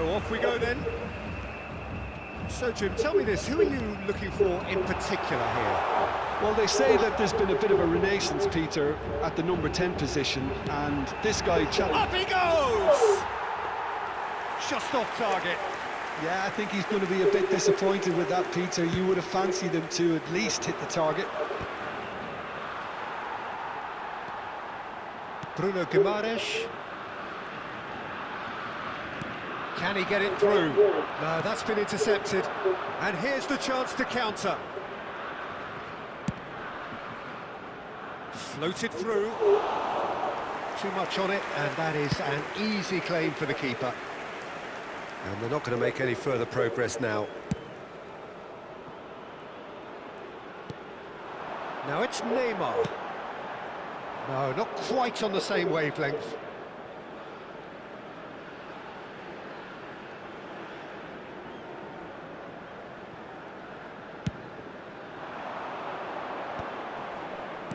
So off we go then. So Jim, tell me this, who are you looking for in particular here? Well, they say that there's been a bit of a renaissance, Peter, at the number 10 position, and this guy... Up he goes! Just off target. Yeah, I think he's going to be a bit disappointed with that, Peter. You would have fancied him to at least hit the target. Bruno Guimaraes. Can he get it through? No, that's been intercepted. And here's the chance to counter. Floated through. Too much on it, and that is an easy claim for the keeper. And they're not going to make any further progress now. Now it's Neymar. No, not quite on the same wavelength.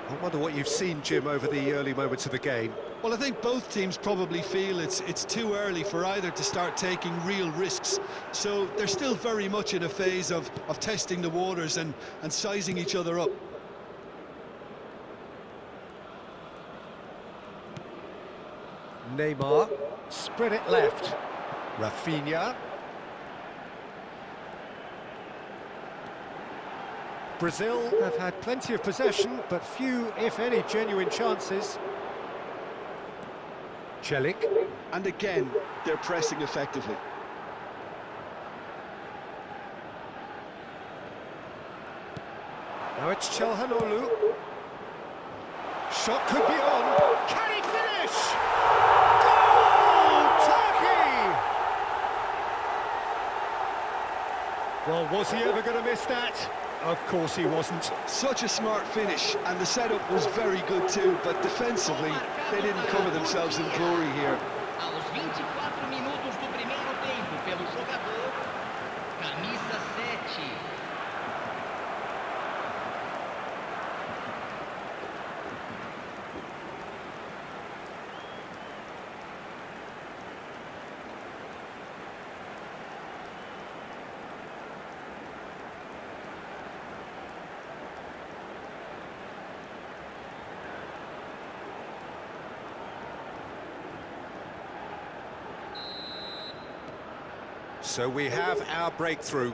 I wonder what you've seen, Jim, over the early moments of the game. Well, I think both teams probably feel it's too early for either to start taking real risks. So they're still very much in a phase of testing the waters and sizing each other up. Neymar, spread it left. Rafinha. Brazil have had plenty of possession, but few, if any, genuine chances. Celik. And again, they're pressing effectively. Now it's Çalhanoğlu. Shot could be on. Can he finish? Goal! Turkey! Well, was he ever going to miss that? Of course he wasn't. Such a smart finish, and the setup was very good too, but defensively, they didn't cover themselves in glory here. Aos 24 minutos do primeiro tempo, pelo jogador, camisa 7. So we have our breakthrough.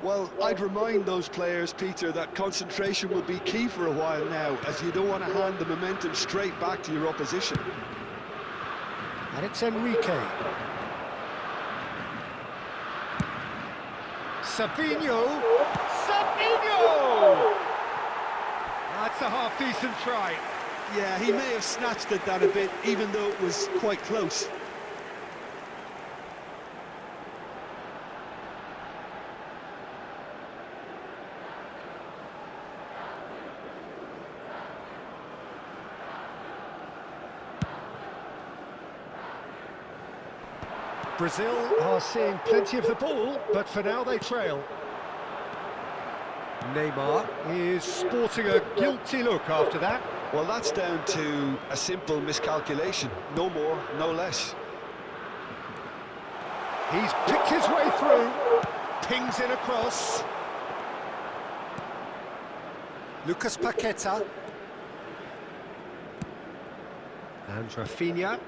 Well, I'd remind those players, Peter, that concentration will be key for a while now, as you don't want to hand the momentum straight back to your opposition. And it's Enrique. Savinho! Savinho! That's a half-decent try. Yeah, he may have snatched at that a bit, even though it was quite close. Brazil are seeing plenty of the ball, but for now they trail. Neymar is sporting a guilty look after that. Well, that's down to a simple miscalculation. No more, no less. He's picked his way through. Pings in across. Lucas Paqueta. And Rafinha.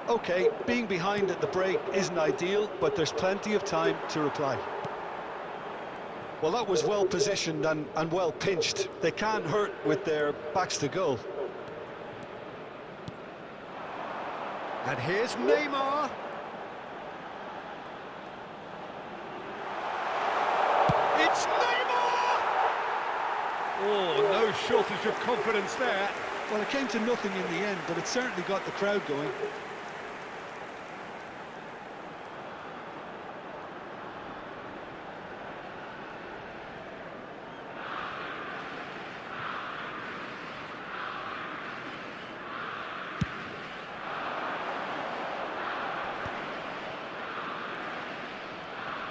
Okay, being behind at the break isn't ideal, but there's plenty of time to reply. Well, that was well positioned and well pinched. They can't hurt with their backs to goal. And here's Neymar. It's Neymar! Oh, no shortage of confidence there. Well, it came to nothing in the end, but it certainly got the crowd going.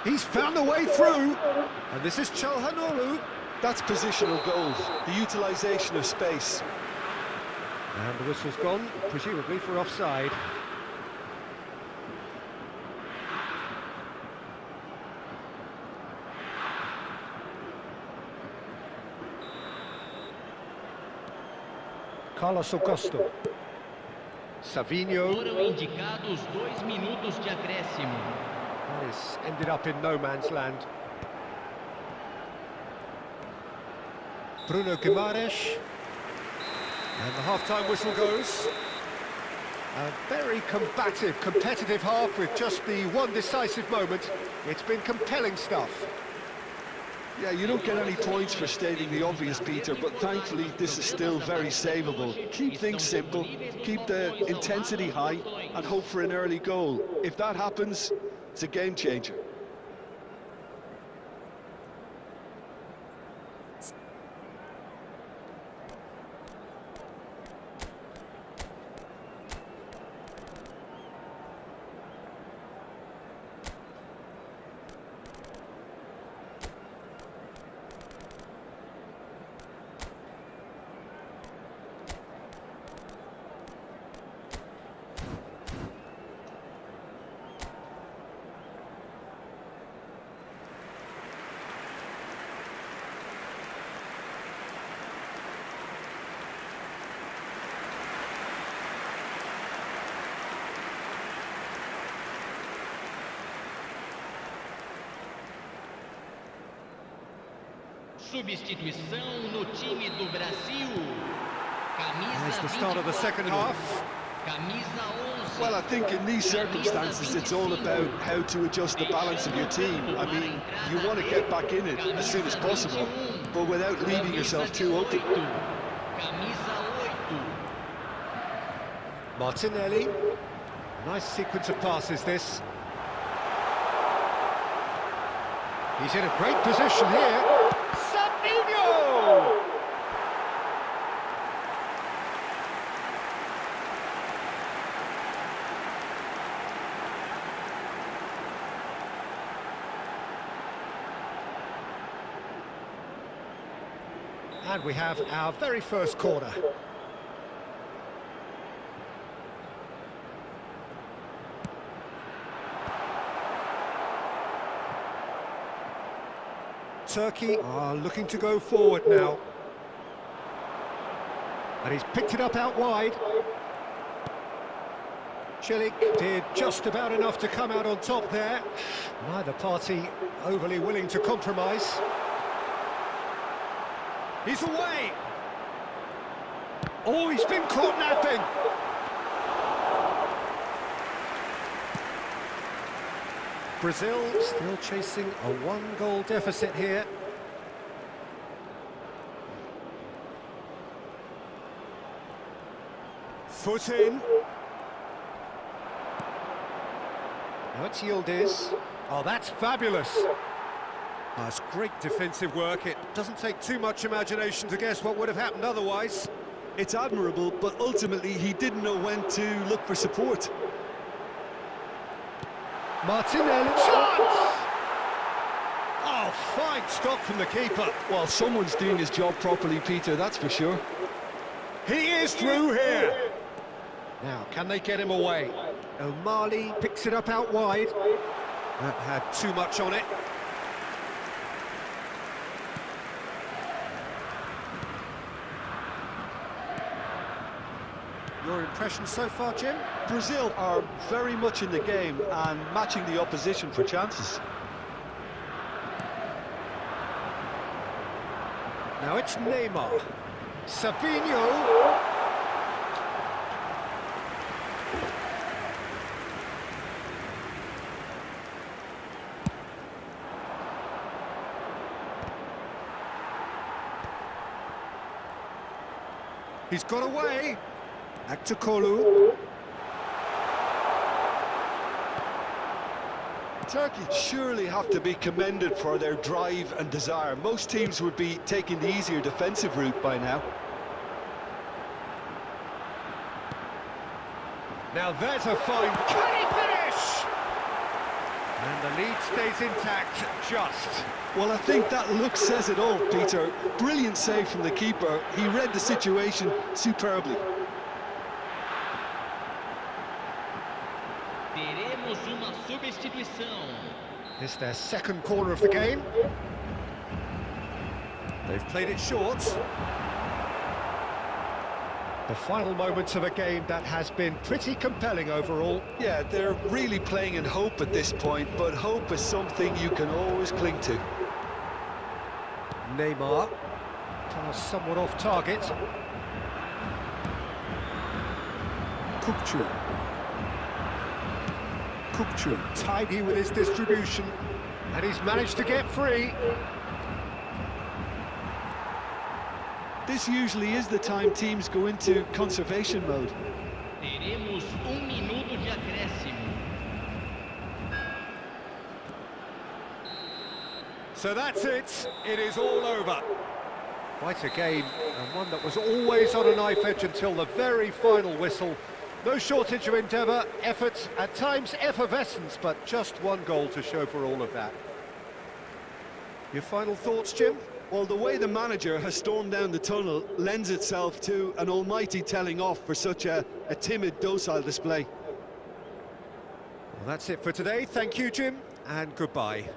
He's found a way through, and this is Çalhanoğlu. That's positional goal, the utilisation of space. And the whistle's gone, presumably for offside. Carlos Augusto. Savinho. Foram indicados 2 minutos de acréscimo. That is ended up in no man's land. Bruno Guimaraes. And the half-time whistle goes. A very combative, competitive half with just the one decisive moment. It's been compelling stuff. Yeah, you don't get any points for stating the obvious, Peter, but thankfully this is still very savable. Keep things simple, keep the intensity high, and hope for an early goal. If that happens, it's a game changer. Substituição no time do Brasil. There's Camisa the start of the second half. Camisa 11. Well, I think in these circumstances it's all about how to adjust the balance of your team. I mean, you want to get back in it as soon as possible, but without leaving yourself too open. Camisa 8. Martinelli. Nice sequence of passes, this. He's in a great position here. Savinho! And we have our very first corner. Turkey are looking to go forward now. And he's picked it up out wide. Gilbert did just about enough to come out on top there. Neither party overly willing to compromise. He's away. Oh, he's been caught napping. Brazil still chasing a one-goal deficit here. Foot in. Now it's Yildiz. Oh, that's fabulous. That's great defensive work. It doesn't take too much imagination to guess what would have happened otherwise. It's admirable, but ultimately he didn't know when to look for support. Martinelli. Chance! Oh, fine stop from the keeper. Well, someone's doing his job properly, Peter, that's for sure. He is through here. Now, can they get him away? O'Malley picks it up out wide. That had too much on it. Your impression so far, Jim? Brazil are very much in the game and matching the opposition for chances. Now it's Neymar. Savinho. He's got away. Back to Kolu. Turkey surely have to be commended for their drive and desire. Most teams would be taking the easier defensive route by now. Now there's a fine. Can he finish? And the lead stays intact, just. Well, I think that look says it all, Peter. Brilliant save from the keeper. He read the situation superbly. Teremos uma substituição. It's their second corner of the game. They've played it short. The final moments of a game that has been pretty compelling overall. Yeah, they're really playing in hope at this point, but hope is something you can always cling to. Neymar, somewhat off target. Kukçu, tidy with his distribution, and he's managed to get free. This usually is the time teams go into conservation mode. Teremos minuto de acréscimo. So that's it. It is all over. Quite a game, and one that was always on a knife edge until the very final whistle. No shortage of endeavour, effort, at times effervescence, but just one goal to show for all of that. Your final thoughts, Jim? Well, the way the manager has stormed down the tunnel lends itself to an almighty telling off for such a timid, docile display. Well, that's it for today. Thank you, Jim, and goodbye.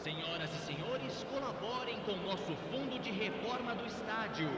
Senhoras e senhores, colaborem com o nosso fundo de reforma do estádio.